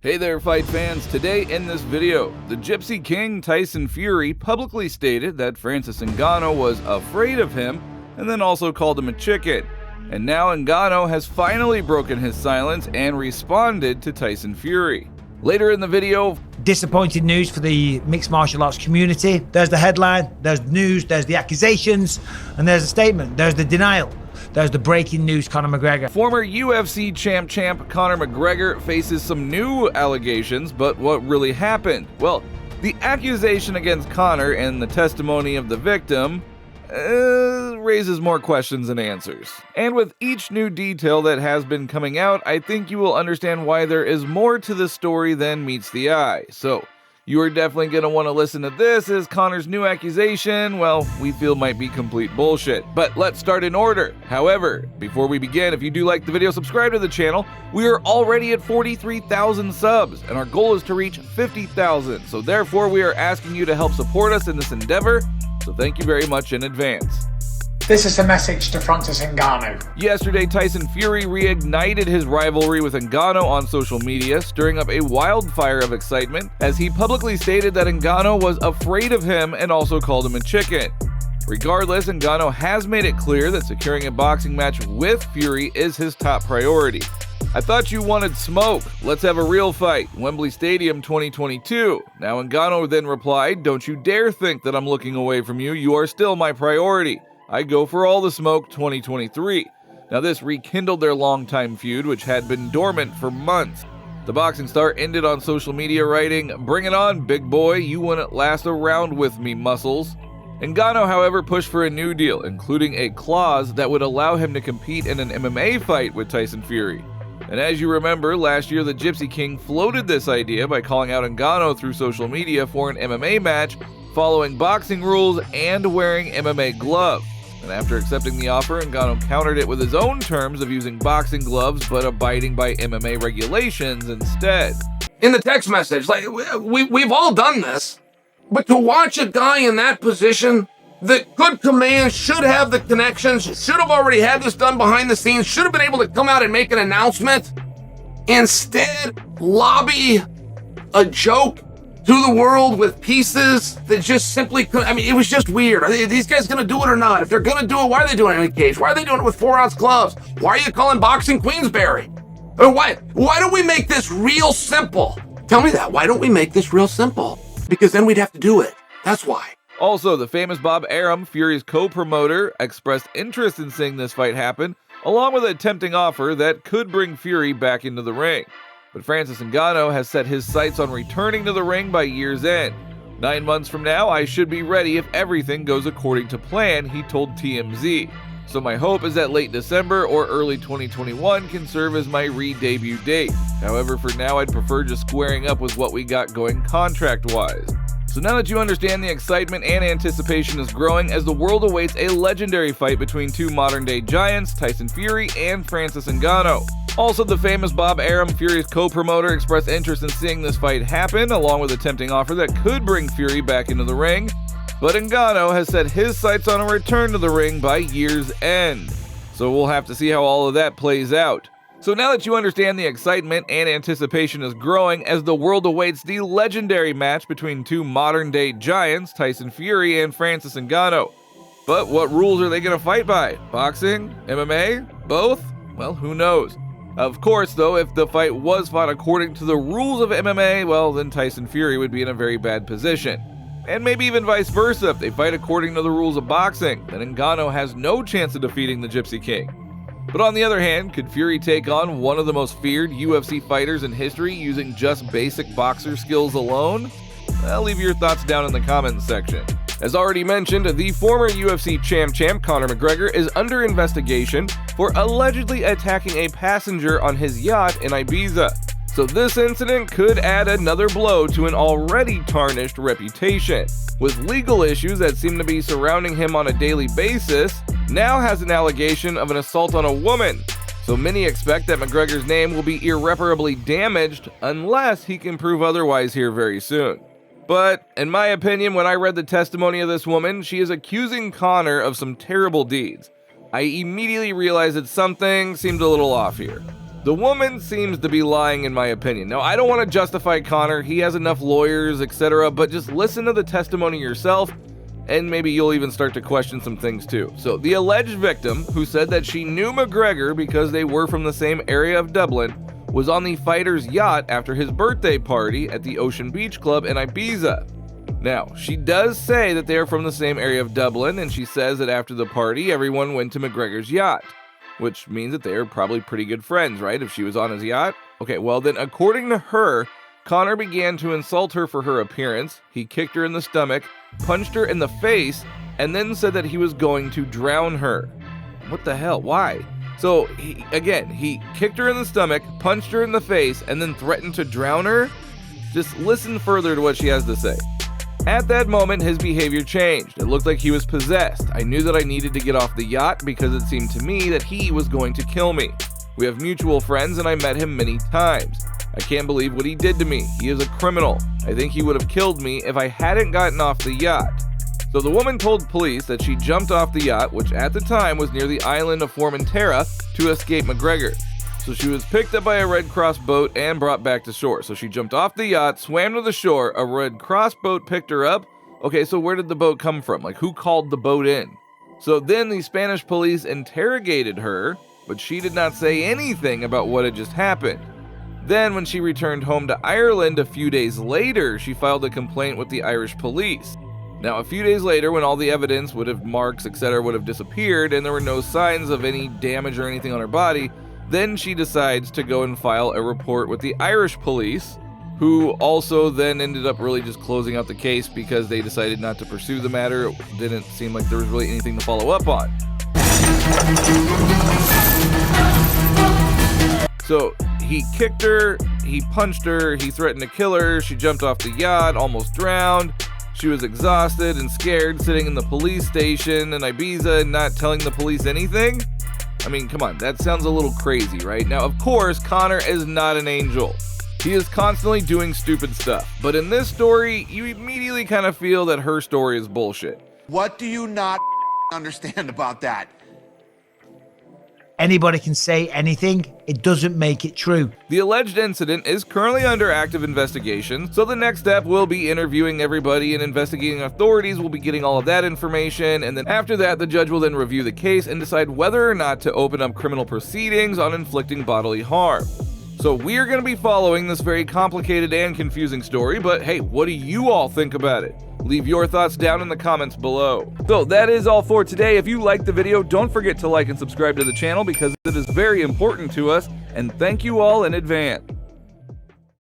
Hey there, fight fans. Today in this video, the Gypsy King Tyson Fury publicly stated that Francis Ngannou was afraid of him and then also called him a chicken. And now Ngannou has finally broken his silence and responded to Tyson Fury. Later in the video, disappointing news for the mixed martial arts community. There's the headline, there's the news, there's the accusations, and there's a statement, there's the denial. There's the breaking news, Conor McGregor. Former UFC champ Conor McGregor faces some new allegations, but what really happened? Well, the accusation against Conor and the testimony of the victim raises more questions than answers. And with each new detail that has been coming out, I think you will understand why there is more to the story than meets the eye. So, you are definitely going to want to listen to this, as Conor's new accusation, well, we feel might be complete bullshit. But let's start in order. However, before we begin, if you do like the video, subscribe to the channel. We are already at 43,000 subs, and our goal is to reach 50,000. So therefore, we are asking you to help support us in this endeavor. So thank you very much in advance. This is a message to Francis Ngannou. Yesterday, Tyson Fury reignited his rivalry with Ngannou on social media, stirring up a wildfire of excitement as he publicly stated that Ngannou was afraid of him and also called him a chicken. Regardless, Ngannou has made it clear that securing a boxing match with Fury is his top priority. I thought you wanted smoke. Let's have a real fight. Wembley Stadium 2022. Now Ngannou then replied, "Don't you dare think that I'm looking away from you. You are still my priority. I go for all the smoke 2023. Now this rekindled their longtime feud, which had been dormant for months. The boxing star ended on social media writing, "Bring it on, big boy. You wouldn't last a round with me, muscles." Ngannou, however, pushed for a new deal, including a clause that would allow him to compete in an MMA fight with Tyson Fury. And as you remember, last year the Gypsy King floated this idea by calling out Ngannou through social media for an MMA match, following boxing rules and wearing MMA gloves. And after accepting the offer, Ngannou countered it with his own terms of using boxing gloves but abiding by MMA regulations instead. In the text message, like, we've all done this, but to watch a guy in that position that could command, should have the connections, should have already had this done behind the scenes, should have been able to come out and make an announcement, instead lobby a joke to the world with pieces that just simply couldn't. I mean, it was just weird. Are these guys gonna do it or not? If they're gonna do it, why are they doing it in a cage? Why are they doing it with 4-ounce gloves? Why are you calling boxing Queensberry? Or why don't we make this real simple? Tell me that. Why don't we make this real simple? Because then we'd have to do it. That's why. Also, the famous Bob Arum, Fury's co-promoter, expressed interest in seeing this fight happen, along with a tempting offer that could bring Fury back into the ring. But Francis Ngannou has set his sights on returning to the ring by year's end. 9 months from now, I should be ready if everything goes according to plan, he told TMZ. So my hope is that late December or early 2021 can serve as my re-debut date. However, for now, I'd prefer just squaring up with what we got going contract-wise. So now that you understand, the excitement and anticipation is growing as the world awaits a legendary fight between two modern-day giants, Tyson Fury and Francis Ngannou. Also, the famous Bob Arum, Fury's co-promoter, expressed interest in seeing this fight happen, along with a tempting offer that could bring Fury back into the ring. But Ngannou has set his sights on a return to the ring by year's end. So we'll have to see how all of that plays out. So now that you understand, the excitement and anticipation is growing as the world awaits the legendary match between two modern-day giants, Tyson Fury and Francis Ngannou. But what rules are they going to fight by? Boxing? MMA? Both? Well, who knows? Of course, though, if the fight was fought according to the rules of MMA, well, then Tyson Fury would be in a very bad position. And maybe even vice versa, if they fight according to the rules of boxing, then Ngannou has no chance of defeating the Gypsy King. But on the other hand, could Fury take on one of the most feared UFC fighters in history using just basic boxer skills alone? I'll leave your thoughts down in the comments section. As already mentioned, the former UFC champ Conor McGregor is under investigation for allegedly attacking a passenger on his yacht in Ibiza. So this incident could add another blow to an already tarnished reputation. With legal issues that seem to be surrounding him on a daily basis, now has an allegation of an assault on a woman. So many expect that McGregor's name will be irreparably damaged unless he can prove otherwise here very soon. But, in my opinion, when I read the testimony of this woman, she is accusing Conor of some terrible deeds. I immediately realized that something seemed a little off here. The woman seems to be lying in my opinion. Now, I don't want to justify Conor, he has enough lawyers, etc., but just listen to the testimony yourself, and maybe you'll even start to question some things too. So, the alleged victim, who said that she knew McGregor because they were from the same area of Dublin, was on the fighter's yacht after his birthday party at the Ocean Beach Club in Ibiza. Now, she does say that they are from the same area of Dublin, and she says that after the party, everyone went to McGregor's yacht, which means that they are probably pretty good friends, right? If she was on his yacht? Okay, well then, according to her, Conor began to insult her for her appearance. He kicked her in the stomach, punched her in the face, and then said that he was going to drown her. What the hell? Why? So, he kicked her in the stomach, punched her in the face, and then threatened to drown her? Just listen further to what she has to say. At that moment, his behavior changed. It looked like he was possessed. I knew that I needed to get off the yacht because it seemed to me that he was going to kill me. We have mutual friends and I met him many times. I can't believe what he did to me. He is a criminal. I think he would have killed me if I hadn't gotten off the yacht. So the woman told police that she jumped off the yacht, which at the time was near the island of Formentera, to escape McGregor. So she was picked up by a Red Cross boat and brought back to shore. So she jumped off the yacht, swam to the shore, a Red Cross boat picked her up. Okay, so where did the boat come from? Like, who called the boat in? So then the Spanish police interrogated her, but she did not say anything about what had just happened. Then when she returned home to Ireland a few days later, she filed a complaint with the Irish police. Now, a few days later, when all the evidence marks, etc. would have disappeared and there were no signs of any damage or anything on her body, then she decides to go and file a report with the Irish police, who also then ended up really just closing out the case because they decided not to pursue the matter. It didn't seem like there was really anything to follow up on. So he kicked her, he punched her, he threatened to kill her, she jumped off the yacht, almost drowned. She was exhausted and scared, sitting in the police station in Ibiza and not telling the police anything? I mean, come on, that sounds a little crazy, right? Now, of course, Conor is not an angel. He is constantly doing stupid stuff. But in this story, you immediately kind of feel that her story is bullshit. What do you not understand about that? Anybody can say anything. It doesn't make it true. The alleged incident is currently under active investigation, so the next step will be interviewing everybody and investigating authorities will be getting all of that information, and then after that, the judge will then review the case and decide whether or not to open up criminal proceedings on inflicting bodily harm. So we're going to be following this very complicated and confusing story, but hey, what do you all think about it? Leave your thoughts down in the comments below. So that is all for today. If you liked the video, don't forget to like and subscribe to the channel because it is very important to us, and thank you all in advance.